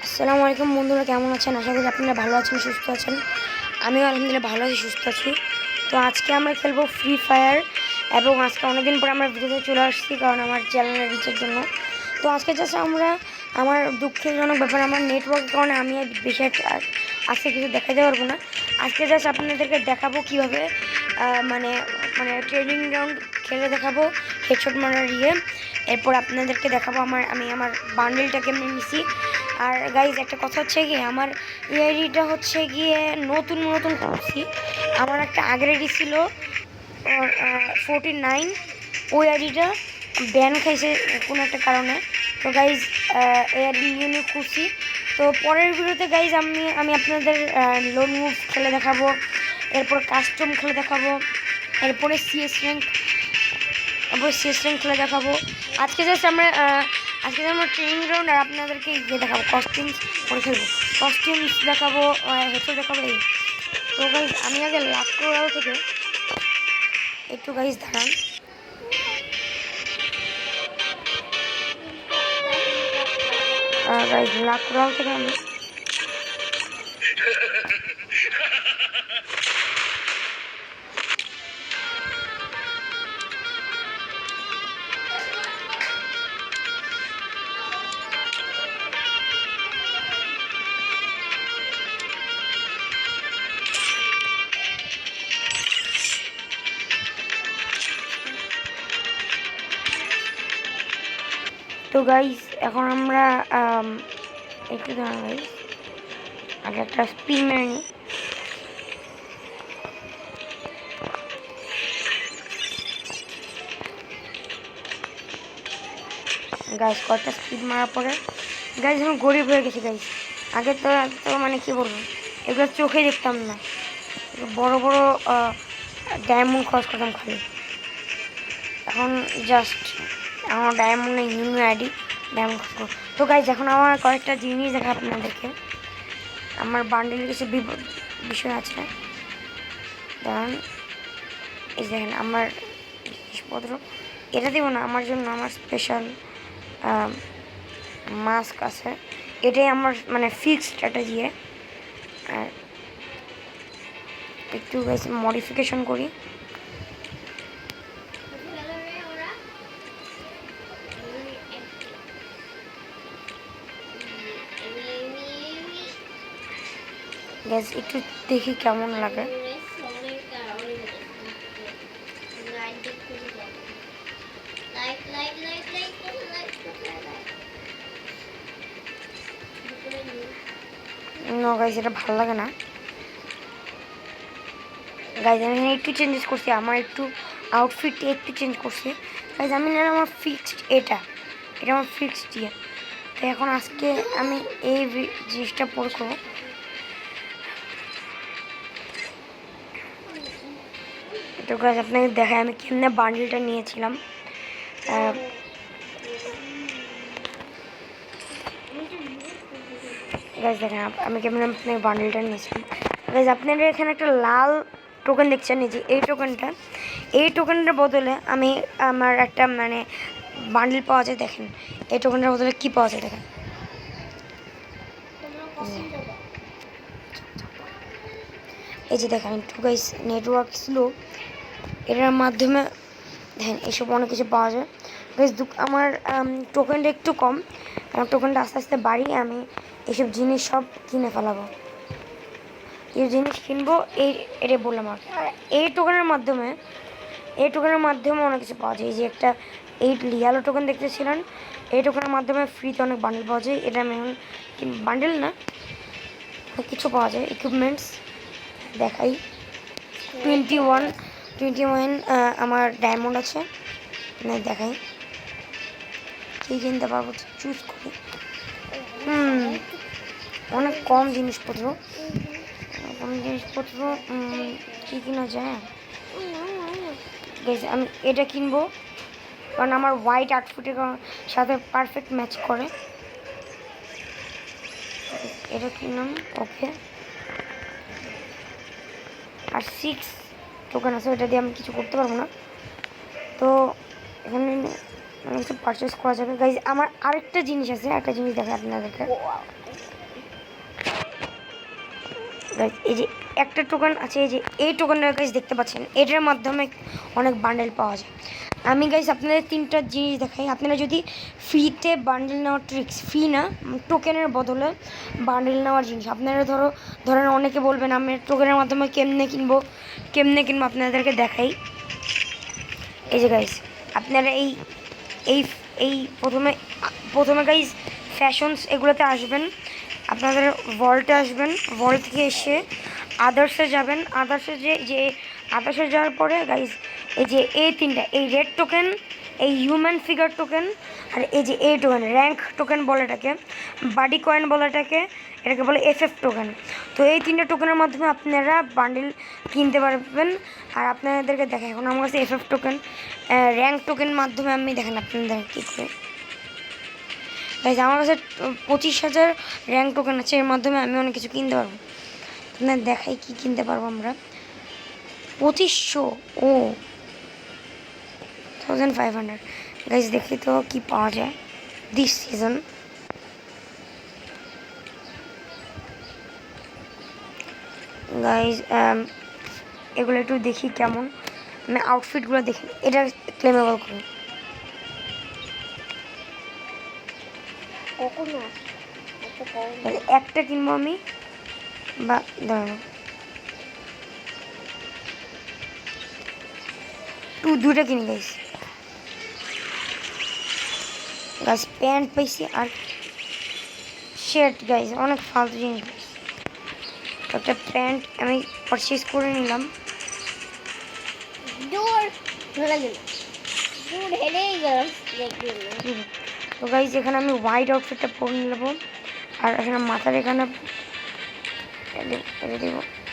আসসালামু আলাইকুম বন্ধুরা, কেমন আছেন? আশা করি আপনারা ভালো আছেন, সুস্থ আছেন। আমিও আলহামদুলিল্লাহ ভালো আছি, সুস্থ আছি। তো আজকে আমরা খেলবো ফ্রি ফায়ার, এবং আজকে অনেকদিন পরে আমরা ভিডিওতে চলে আসছি কারণ আমার চ্যানেলের রিচের জন্য। তো আজকে জাস্ট আমার দুঃখজনক ব্যাপার, আমার নেটওয়ার্কের কারণে আমি বেশি আজকে কিছু দেখাতে পারবো না। আজকে জাস্ট আপনাদেরকে দেখাবো কীভাবে মানে মানে ট্রেনিং গ্রাউন্ড খেলে দেখাবো হেডশট মারার এরপর আপনাদেরকে দেখাবো আমি আমার বান্ডেলটা কেমনি নিছি। আর গাইজ একটা কথা হচ্ছে কি, আমার এই আইডিটা হচ্ছে গিয়ে নতুন করছি। আমার একটা আগের আইডি ছিল 49, ওই আইডিটা ব্যান খাইছে কোনো একটা কারণে। তো গাইজ এই আইডি নিয়ে খুঁজছি। তো পরের ভিডিওতে গাইজ আমি আপনাদের লোন মুভ খেলে দেখাবো, এরপর কাস্টম খেলে দেখাবো, এরপরে সিএস র্যাঙ্ক খেলে দেখাবো। আজকে জাস্ট আমরা ট্রেনিং গ্রাউন্ড আর আপনাদেরকে দেখাবো কস্টিউমস পরে খেলবো, কস্টিউমস দেখাবো, হেডশট দেখাবো এই। তো গাইজ আমি আগে লাক্রোরাল থেকে একটু গাইজ দাঁড়ান। গাইজ লাক্রোরাল থেকে আমি তো গাইজ এখন আমরা একটু দাঁড়ান গাইজ, আগে একটা স্পিন মেরে নিই। গাইজ কয়েকটা স্পিড মারার পরে গাইজ আমি গরিব হয়ে গেছি গাইজ। আগে তো মানে কী বলবো, এগুলো চোখে দেখতাম না, বড় বড় ডায়মন্ড খরচ করতাম খালি। এখন জাস্ট আমার ডায়মন্ডের নিউ আইডি ডায়মন্ড খরচ। তো গাইজ এখন আমার কয়েকটা জিনিস দেখা আপনাদেরকে। আমার বান্ডেলের কিছু বিষয় আছে, ধরুন এই দেখেন আমার জিনিসপত্র। এটা দিব না, আমার জন্য আমার স্পেশাল মাস্ক আছে, এটাই আমার মানে ফিক্সড একটা দিয়ে। আর একটু গাইজ মডিফিকেশন করি। গ্যাস একটু দেখি কেমন লাগে। নো গাইজ, এটা ভালো লাগে না গাইজ। আমি এখানে একটু চেঞ্জেস করছি, আমার একটু আউটফিট একটু চেঞ্জ করছি গাইজ। আমি না আমার ফিক্সড এটা আমার ফিক্সড ইয়ে। তো এখন আজকে আমি এই জিনিসটা পড়বো। তো গাইজ আপনাকে দেখায় আমি কেমনে বান্ডেলটা নিয়েছিলাম। গাইজ দেখেন আমি কেমন আপনাকে বান্ডেলটা নিয়েছিলাম। গাইজ আপনারা এখানে একটা লাল টোকেন দেখছেন, এই যে এই টোকেনটার বদলে আমি আমার একটা মানে বান্ডেল পাওয়া যায়। দেখেন এই টোকেনটার বদলে কী পাওয়া যায়, দেখেন এই যে দেখেন একটু গাইজ নেটওয়ার্ক স্লো, এটার মাধ্যমে দেখেন এসব অনেক কিছু পাওয়া যায় গাইজ। আমার টোকেনটা একটু কম, আমার টোকেনটা আস্তে আস্তে বাড়িয়ে আমি এইসব জিনিস সব কিনে ফেলাবো। এই জিনিস কিনবো এটা বললাম আর এই টোকেনের মাধ্যমে অনেক কিছু পাওয়া যায়। এই যে একটা এই লিয়ালো টোকেন দেখতেছিলেন, এই টোকেনের মাধ্যমে ফ্রিতে অনেক বান্ডেল পাওয়া যায়। এটা আমি এখন বান্ডেল না, অনেক কিছু পাওয়া যায়। ইকুইপমেন্টস দেখাই, 21 আমার ডায়মন্ড আছে, দেখাই কী কিনতে পারবো, চুজ করি। অনেক কম জিনিসপত্র কী কিনা যায়। আমি এটা কিনবো কারণ আমার হোয়াইট আউটফিটের সাথে পারফেক্ট ম্যাচ করে। এটা কিনলাম, ওকে। আর 6 টোকেন আছে, ওটা দিয়ে আমি কিছু করতে পারবো না। তো এখানে পারচেস করা যাবে গাইজ। আমার আরেকটা জিনিস আছে, একটা জিনিস দেখে আপনাদেরকে। এই যে একটা টোকেন আছে, এই যে এই টোকেনটা গাইজ দেখতে পাচ্ছেন, এটার মাধ্যমে অনেক বান্ডেল পাওয়া যায়। আমি গাইজ আপনাদের 3টা জিনিস দেখাই। আপনারা যদি ফ্রিতে বান্ডেল নেওয়ার ট্রিক্স, ফ্রি না টোকেনের বদলে বান্ডেল নেওয়ার জিনিস, আপনারা ধরেন অনেকে বলবেন আমি টোকেনের মাধ্যমে কেমনে কিনবো আপনাদেরকে দেখাই। এই যে গাইজ আপনারা এই এই এই প্রথমে গাইজ ফ্যাশনস এগুলোতে আসবেন, আপনাদের ভল্টে আসবেন, ভল্ট থেকে এসে আদার্সে যাবেন, আদার্সে যাওয়ার পরে গাইজ এই যে এই 3টা, এই রেড টোকেন, এই হিউম্যান ফিগার টোকেন, আর এই যে এই টোকেন র্যাঙ্ক টোকেন বলে এটাকে, বাডি কয়েন বলে এটাকে বলে এফএফ টোকেন। তো এই 3টা টোকেনের মাধ্যমে আপনারা বান্ডেল কিনতে পারবেন। আর আপনাদেরকে দেখেন এখন আমার কাছে এফএফ টোকেন, র্যাঙ্ক টোকেন মাধ্যমে আমি দেখেন আপনাদের কী করে গাইজ। আমার কাছে 25,000 র্যাঙ্ক টোকেন আছে, এর মাধ্যমে আমি অনেক কিছু কিনতে পারবো। আপনাদের দেখাই কি কিনতে পারবো আমরা। 2500 ও 1500 গাইজ, দেখি তো কি পাওয়া যায় দিস সিজন। গাইজ এগুলো একটু দেখি কেমন, আমি আউটফিটগুলো দেখি, এটা ক্লেমেবল করি। একটা কিনবো আমি, বা দাঁড়ানো দুটা কিনি গাইজ। গাইজ প্যান্ট পাইছি আর শার্ট গাইজ, অনেক ফালতু জিনিস। একটা প্যান্ট আমি পারচেস করে নিলাম। তো গাইজ এখানে আমি হোয়াইট আউটফিটটা পরে নেবো, আর এখানে মাথার এখানে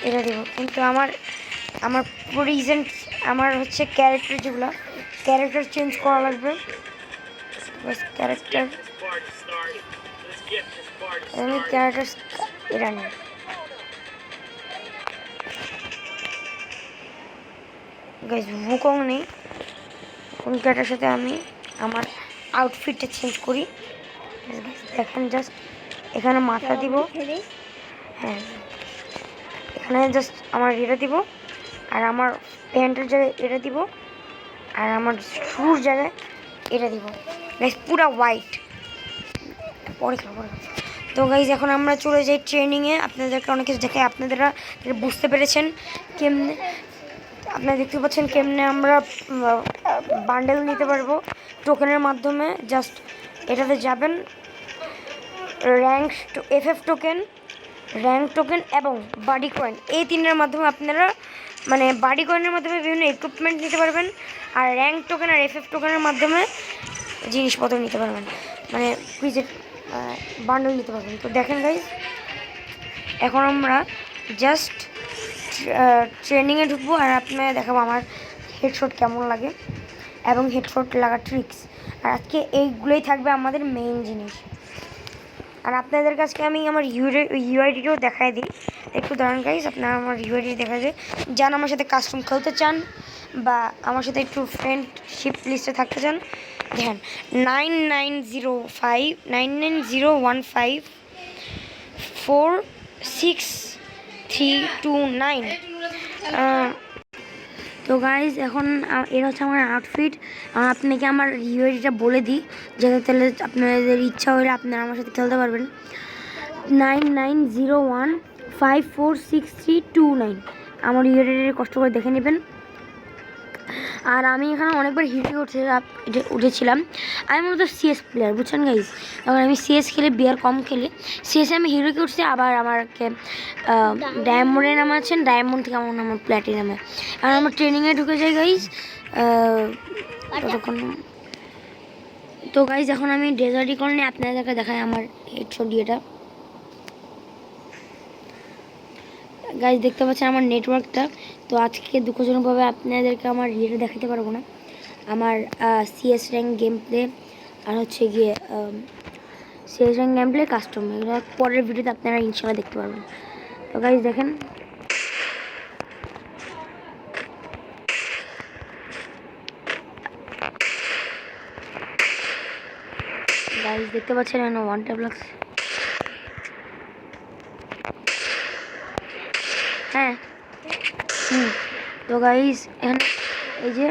এটা দিব। কিন্তু আমার রিজেন্ট আমার হচ্ছে ক্যারেক্টার চেঞ্জ করা লাগবে। ক্যারেক্টার এটা নেই। গাইজ ভুকং নেই, কোন ক্যারেক্টারের সাথে আমি আমার আউটফিটটা চেঞ্জ করি। দেখেন জাস্ট এখানে মাথা দিব, হ্যাঁ এখানে জাস্ট আমার এটা দিব, আর আমার প্যান্টের জায়গায় এটা দিব, আর আমার শুর জায়গায় এটা দিব। গাইজ পুরা হোয়াইট। পরে তো গাইজ এখন আমরা চলে যাই ট্রেনিংয়ে। আপনাদেরকে অনেক কিছু দেখে আপনারা বুঝতে পেরেছেন কেমনে, আপনারা দেখতে পাচ্ছেন কেমনে আমরা বান্ডেল নিতে পারবো টোকেনের মাধ্যমে। জাস্ট এটাতে যাবেন, এফএফ টোকেন, র্যাঙ্ক টোকেন এবং বাডি কয়েন, এই 3টার মাধ্যমে আপনারা মানে বাডি কয়েনের মাধ্যমে বিভিন্ন ইকুইপমেন্ট নিতে পারবেন, আর র্যাঙ্ক টোকেন আর এফএফ টোকেনের মাধ্যমে জিনিসপত্র নিতে পারবেন, মানে কুইজের বান্ডেল নিতে পারবেন। তো দেখেন গাইজ এখন আমরা জাস্ট ট্রেনিংয়ে ঢুকবো, আর আপনারা দেখাবো আমার হেডশট কেমন লাগে এবং হেডশট লাগার ট্রিক্স। আর আজকে এইগুলোই থাকবে আমাদের মেইন জিনিস। আর আপনাদের কাছে আমি আমার ইউআইডিটাও দেখাই দিই, একটু দাঁড়ান গাইজ। আপনারা আমার ইউআইডি দেখা যায়, যান আমার সাথে কাস্টম খেলতে চান বা আমার সাথে একটু ফ্রেন্ডশিপ লিস্টে থাকতে চান, দেখেন 990590154639। তো গাইজ এখন এটা হচ্ছে আমার আউটফিট। আপনাকে আমার ইউআইডিটা বলে দিই, যাতে তাহলে আপনাদের ইচ্ছা হলে আপনারা আমার সাথে খেলতে পারবেন। 9901546329 আমার ইউআইডি কষ্ট করে দেখে নেবেন। আর আমি এখানে অনেকবার হিরো উঠেছিলাম। আমি মূলত সিএস প্লেয়ার, বুঝছেন গাইজ। তখন আমি সিএস খেলে বিয়ার কম খেলে সিএসে আমি হিরোকে উঠছি, আবার আমাকে ডায়মন্ডে নামাচ্ছেন, ডায়মন্ড থেকে আমার নাম প্ল্যাটিনামে। আর আমার ট্রেনিংয়ে ঢুকে যাই গাইজ ততক্ষণ। তো গাইজ এখন আমি ডেজার্ট ইকন নিয়ে আপনাদেরকে দেখাই আমার হেডশট দিয়েটা। গাইজ দেখতে পাচ্ছেন আমার নেটওয়ার্কটা। তো আজকে দুঃখজনকভাবে আপনাদেরকে আমার ইয়েটা দেখাতে পারবো না, আমার সিএস র্যাঙ্ক গেম প্লে আর হচ্ছে গিয়ে CS rank game play custom, এগুলো পরের ভিডিওতে আপনারা ইনশাল্লাহ দেখতে পারবেন। তো গাইজ দেখেন গাইস দেখতে পাচ্ছেন এখানে 1 ট্যাপ লাগছে। হ্যাঁ তো গাইস এখানে এই যে